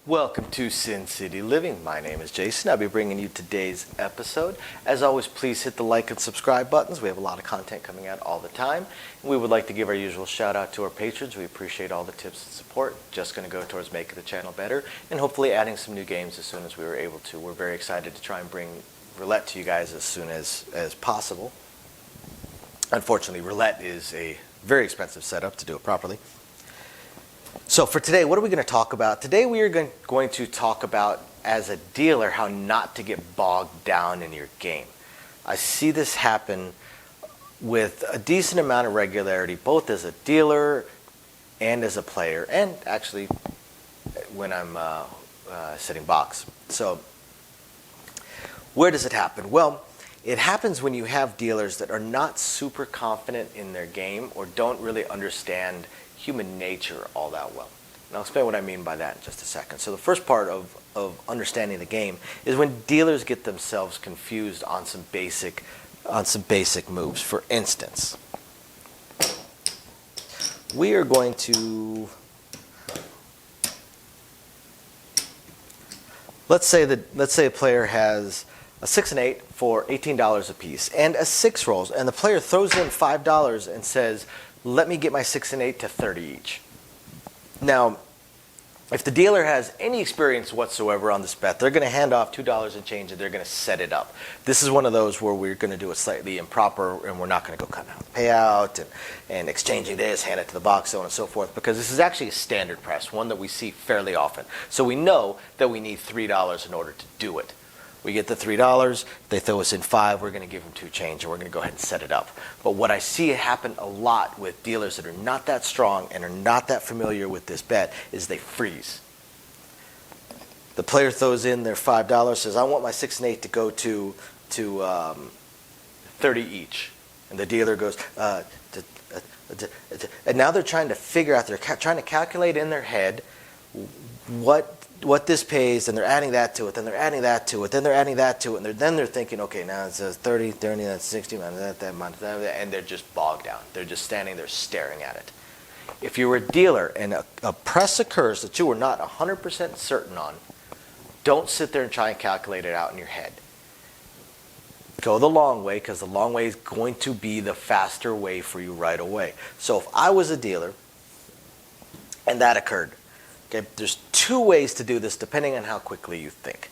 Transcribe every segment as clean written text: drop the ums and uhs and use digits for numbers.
Welcome to Sin City Living. My name is Jason. I'll be bringing you today's episode. As always, please hit the like and subscribe buttons. We have a lot of content coming out all the time. We would like to give our usual shout out to our patrons. We appreciate all the tips and support. Just going to go towards making the channel better and hopefully adding some new games as soon as we were able to. We're very excited to try and bring roulette to you guys as soon as possible. Unfortunately, roulette is a very expensive setup to do it properly. So for today, what are we going to talk about? Today we are going to talk about, as a dealer, how not to get bogged down in your game. I see this happen with a decent amount of regularity, both as a dealer and as a player, and actually when I'm setting box. So where does it happen? Well, it happens when you have dealers that are not super confident in their game or don't really understand human nature all that well. And I'll explain what I mean by that in just a second. So the first part of understanding the game is when dealers get themselves confused on some basic moves. For instance, we are going to, let's say a player has a 6 and 8 for $18 a piece, and a 6 rolls, and the player throws in $5 and says, let me get my 6 and 8 to 30 each. Now, if the dealer has any experience whatsoever on this bet, they're going to hand off $2 and change and they're going to set it up. This is one of those where we're going to do it slightly improper and we're not going to go cutting out the payout and exchanging this, hand it to the box, so on and so forth, because this is actually a standard press, one that we see fairly often. So we know that we need $3 in order to do it. We get the $3, they throw us in 5, we're going to give them 2 change, and we're going to go ahead and set it up. But what I see happen a lot with dealers that are not that strong and are not that familiar with this bet is they freeze. The player throws in their $5, says, I want my 6 and 8 to go to 30 each. And the dealer goes, and now they're trying to figure out, they're trying to calculate in their head what this pays, and they're adding that to it, then they're adding that to it, then they're adding that to it, and then they're thinking, okay, now it says 30, that's 60, and they're just bogged down. They're just standing there staring at it. If you're a dealer and a press occurs that you are not 100% certain on, don't sit there and try and calculate it out in your head. Go the long way, because the long way is going to be the faster way for you right away. So if I was a dealer and that occurred, okay, there's 2 ways to do this depending on how quickly you think.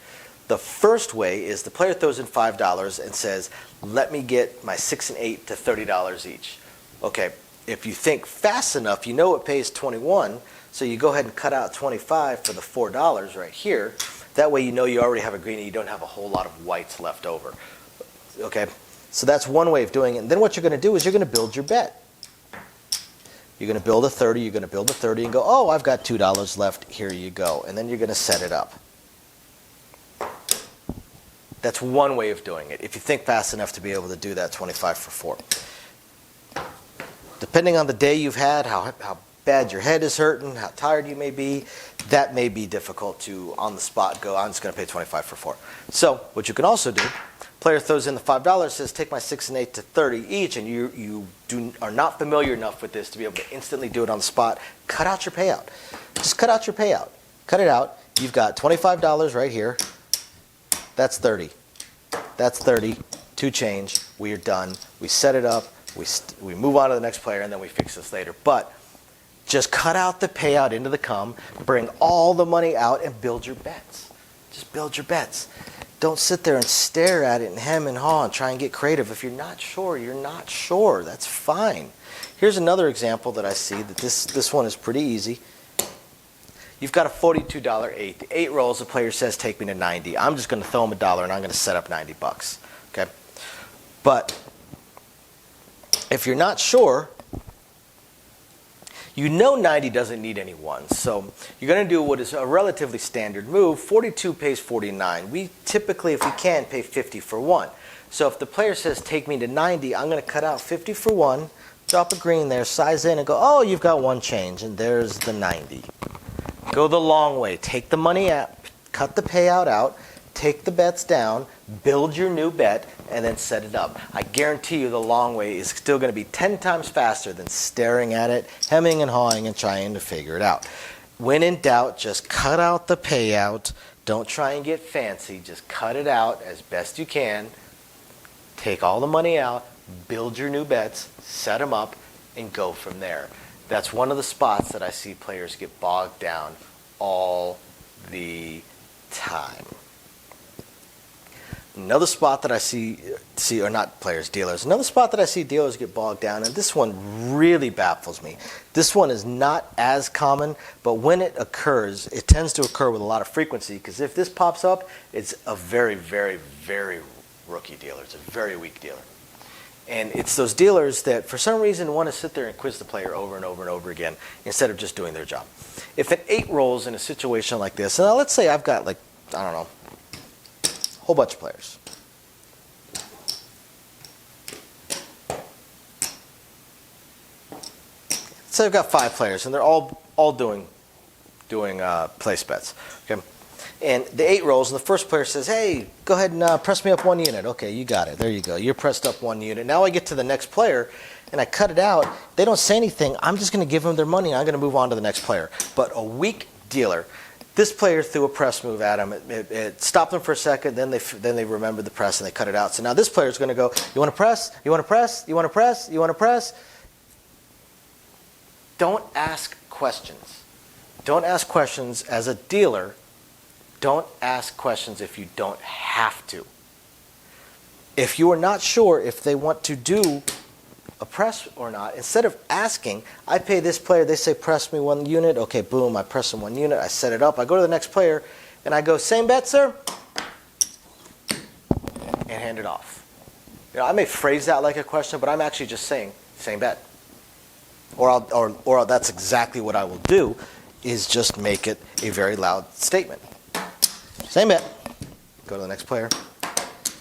The first way is the player throws in $5 and says, let me get my 6 and 8 to $30 each. Okay, if you think fast enough, you know it pays 21, so you go ahead and cut out 25 for the $4 right here. That way you know you already have a green and you don't have a whole lot of whites left over. Okay, so that's one way of doing it. And then what you're going to do is you're going to build your bet. You're going to build a 30, you're going to build a 30 and go, oh, I've got $2 left, here you go. And then you're going to set it up. That's one way of doing it, if you think fast enough to be able to do that 25 for 4. Depending on the day you've had, how bad your head is hurting, how tired you may be, that may be difficult to, on the spot, go, I'm just going to pay 25 for 4. So what you can also do, player throws in the $5, says take my 6 and 8 to 30 each, and you are not familiar enough with this to be able to instantly do it on the spot. Cut out your payout. Just cut out your payout. Cut it out. You've got $25 right here. That's 30. That's 30. 2 change. We are done. We set it up. We move on to the next player, and then we fix this later. But just cut out the payout into the come, bring all the money out, and build your bets. Just build your bets. Don't sit there and stare at it and hem and haw and try and get creative. If you're not sure, you're not sure. That's fine. Here's another example that I see that this one is pretty easy. You've got a $42 8. The 8 rolls, the player says, take me to 90. I'm just going to throw him $1 and I'm going to set up 90 bucks. Okay? But if you're not sure, you know 90 doesn't need any ones, so you're going to do what is a relatively standard move. 42 pays 49. We typically, if we can, pay 50 for 1. So if the player says, take me to 90, I'm going to cut out 50 for 1, drop a green there, size in, and go, oh, you've got 1 change, and there's the 90. Go the long way. Take the money out, cut the payout out, take the bets down, build your new bet, and then set it up. I guarantee you the long way is still going to be 10 times faster than staring at it, hemming and hawing and trying to figure it out. When in doubt, just cut out the payout. Don't try and get fancy. Just cut it out as best you can. Take all the money out, build your new bets, set them up, and go from there. That's one of the spots that I see players get bogged down all the time. Another spot that I see, or not players, dealers. Another spot that I see dealers get bogged down, and this one really baffles me. This one is not as common, but when it occurs, it tends to occur with a lot of frequency, because if this pops up, it's a very, very, very rookie dealer. It's a very weak dealer. And it's those dealers that, for some reason, want to sit there and quiz the player over and over and over again instead of just doing their job. If an 8 rolls in a situation like this, and now let's say I've got, like, I don't know, a whole bunch of players. So I've got 5 players, and they're all doing place bets. Okay, and the 8 rolls, and the first player says, "Hey, go ahead and press me up 1 unit." Okay, you got it. There you go. You're pressed up 1 unit. Now I get to the next player, and I cut it out. They don't say anything. I'm just going to give them their money. I'm going to move on to the next player. But a weak dealer. This player threw a press move at him. It stopped them for a second. Then they remembered the press and they cut it out. So now this player is going to go, "You want to press? You want to press? You want to press? You want to press?" Don't ask questions. Don't ask questions as a dealer. Don't ask questions if you don't have to. If you are not sure if they want to do a press or not, instead of asking, I pay this player, they say press me 1 unit. Okay, boom, I press them 1 unit. I set it up. I go to the next player, and I go, "Same bet, sir?" and hand it off. You know, I may phrase that like a question, but I'm actually just saying, "Same bet." Or that's exactly what I will do, is just make it a very loud statement. "Same bet." Go to the next player.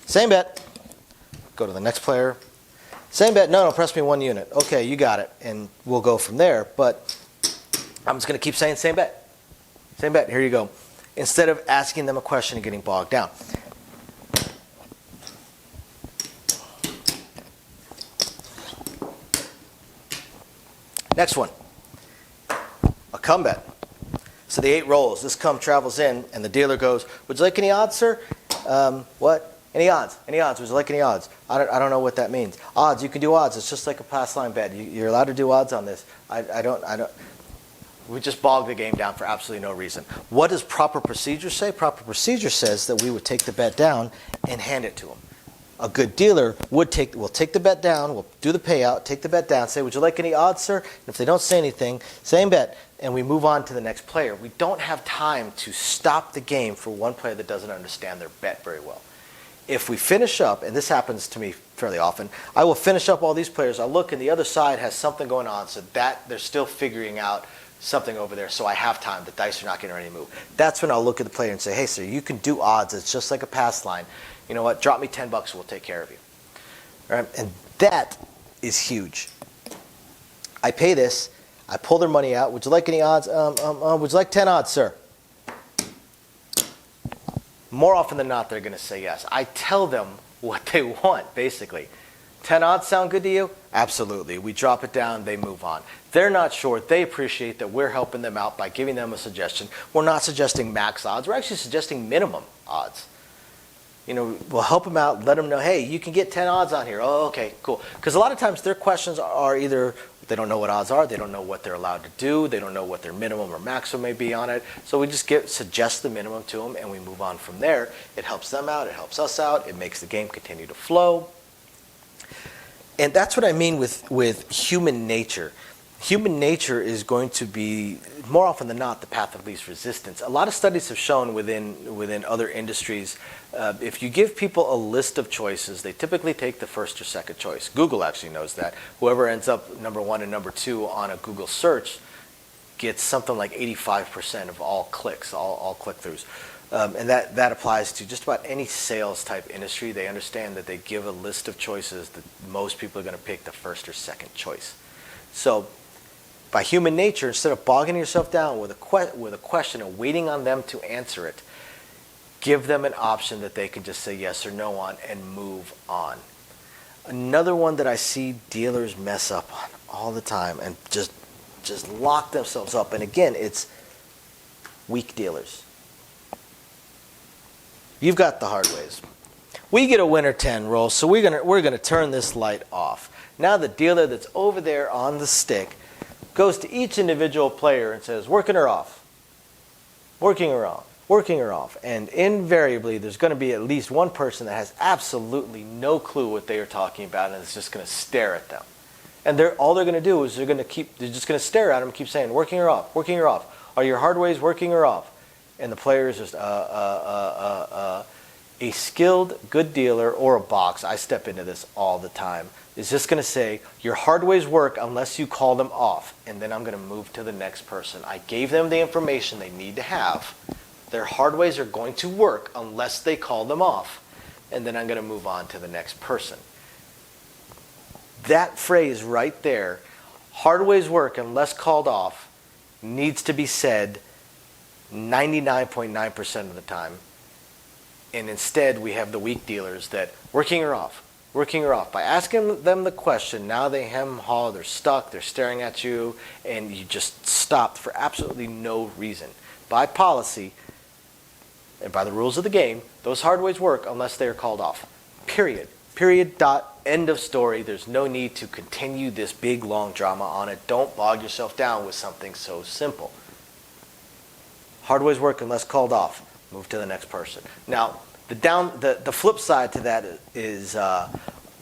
"Same bet." Go to the next player. "Same bet." No, press me 1 unit. Okay, you got it. And we'll go from there. But I'm just going to keep saying "same bet." "Same bet." Here you go. Instead of asking them a question and getting bogged down. Next one. A come bet. So the 8 rolls. This come travels in, and the dealer goes, "Would you like any odds, sir?" What? "Any odds? Any odds? Would you like any odds?" I don't know what that means. Odds, you can do odds. It's just like a pass line bet. You're allowed to do odds on this. I don't. We just bogged the game down for absolutely no reason. What does proper procedure say? Proper procedure says that we would take the bet down and hand it to them. A good dealer will take the bet down, will do the payout, take the bet down, say, "Would you like any odds, sir?" And if they don't say anything, "Same bet," and we move on to the next player. We don't have time to stop the game for one player that doesn't understand their bet very well. If we finish up, and this happens to me fairly often, I will finish up all these players. I'll look, and the other side has something going on, so that they're still figuring out something over there, so I have time. The dice are not getting ready to move. That's when I'll look at the player and say, "Hey, sir, you can do odds. It's just like a pass line. You know what? Drop me $10. We'll take care of you." All right? And that is huge. I pay this. I pull their money out. "Would you like any odds? Would you like 10 odds, sir?" More often than not, they're going to say yes. I tell them what they want, basically. 10 odds sound good to you? Absolutely. We drop it down. They move on. They're not sure. They appreciate that we're helping them out by giving them a suggestion. We're not suggesting max odds. We're actually suggesting minimum odds. You know, we'll help them out, let them know, "Hey, you can get 10 odds on here." "Oh, okay, cool." Because a lot of times their questions are either they don't know what odds are, they don't know what they're allowed to do, they don't know what their minimum or maximum may be on it. So we just suggest the minimum to them, and we move on from there. It helps them out, it helps us out, it makes the game continue to flow. And that's what I mean with human nature. Human nature is going to be, more often than not, the path of least resistance. A lot of studies have shown within other industries, if you give people a list of choices, they typically take the first or second choice. Google actually knows that. Whoever ends up number 1 and number 2 on a Google search gets something like 85% of all clicks, all click-throughs. And that applies to just about any sales type industry. They understand that they give a list of choices that most people are going to pick the first or second choice. So by human nature, instead of bogging yourself down with a question and waiting on them to answer it, give them an option that they can just say yes or no on and move on. Another one that I see dealers mess up on all the time and just lock themselves up. And again, it's weak dealers. You've got the hard ways. We get a winner 10 roll, so we're gonna turn this light off. Now the dealer that's over there on the stick goes to each individual player and says, working her off, working her off, working her off. And invariably, there's going to be at least one person that has absolutely no clue what they are talking about and is just going to stare at them. And all they're going to do is they're just going to stare at them and keep saying, working her off, working her off. Are your hard ways working her off? And the player is just, a skilled, good dealer or a box, I step into this all the time, is just going to say, your hard ways work unless you call them off. And then I'm going to move to the next person. I gave them the information they need to have. Their hard ways are going to work unless they call them off. And then I'm going to move on to the next person. That phrase right there, hard ways work unless called off, needs to be said 99.9% of the time. And instead, we have the weak dealers that working her off, working her off. By asking them the question, now they hem haw, they're stuck, they're staring at you, and you just stopped for absolutely no reason. By policy, and by the rules of the game, those hard ways work unless they are called off. Period. Period. Dot. End of story. There's no need to continue this big, long drama on it. Don't bog yourself down with something so simple. Hard ways work unless called off. Move to the next person. Now, the flip side to that is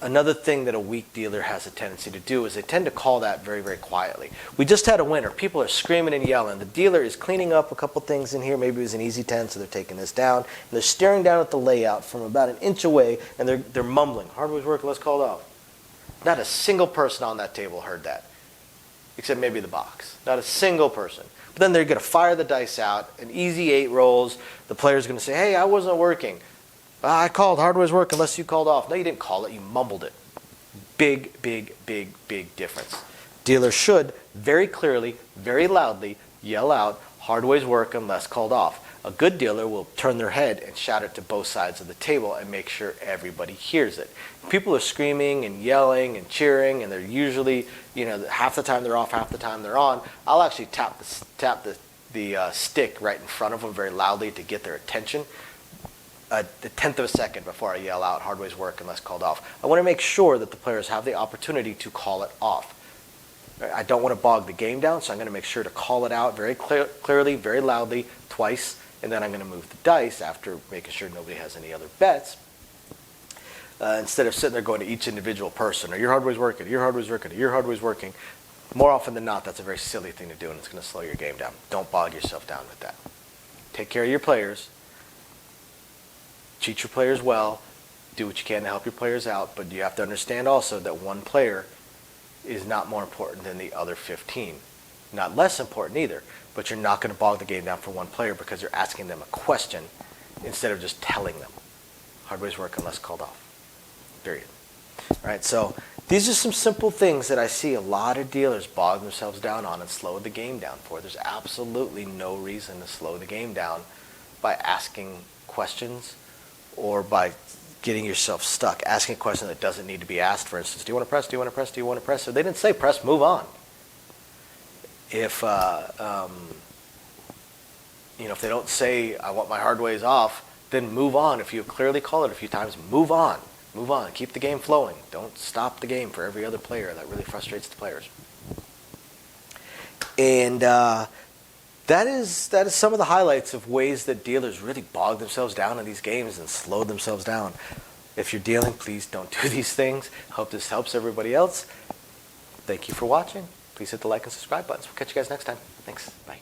another thing that a weak dealer has a tendency to do is they tend to call that very, very quietly. We just had a winner. People are screaming and yelling. The dealer is cleaning up a couple things in here. Maybe it was an easy 10, so they're taking this down. And they're staring down at the layout from about an inch away, and they're mumbling. Hard ways work, let's call it off. Not a single person on that table heard that, except maybe the box. Not a single person. But then they're going to fire the dice out, an easy 8 rolls. The player's going to say, hey, I wasn't working. I called, hard ways work unless you called off. No, you didn't call it, you mumbled it. Big, big, big, big difference. Dealer should very clearly, very loudly yell out, hard ways work unless called off. A good dealer will turn their head and shout it to both sides of the table and make sure everybody hears it. People are screaming and yelling and cheering, and they're usually, half the time they're off, half the time they're on. I'll actually tap the stick right in front of them very loudly to get their attention. The 10th of a second before I yell out, hard ways work unless called off. I want to make sure that the players have the opportunity to call it off. I don't want to bog the game down, so I'm going to make sure to call it out very clearly, very loudly, twice, and then I'm going to move the dice after making sure nobody has any other bets. Instead of sitting there going to each individual person, are your hard ways working, your hard ways working, your hard ways working. More often than not, that's a very silly thing to do, and it's going to slow your game down. Don't bog yourself down with that. Take care of your players. Treat your players well. Do what you can to help your players out, but you have to understand also that one player is not more important than the other 15. Not less important either, but you're not going to bog the game down for one player because you're asking them a question instead of just telling them. Hard ways work unless called off. Period. All right, so these are some simple things that I see a lot of dealers bog themselves down on and slow the game down for. There's absolutely no reason to slow the game down by asking questions or by getting yourself stuck, asking a question that doesn't need to be asked. For instance, do you want to press, do you want to press, do you want to press? So they didn't say press, move on. If if they don't say, I want my hard ways off, then move on. If you clearly call it a few times, move on. Move on. Keep the game flowing. Don't stop the game for every other player. That really frustrates the players. And that is some of the highlights of ways that dealers really bog themselves down in these games and slow themselves down. If you're dealing, please don't do these things. Hope this helps everybody else. Thank you for watching. Please hit the like and subscribe buttons. We'll catch you guys next time. Thanks. Bye.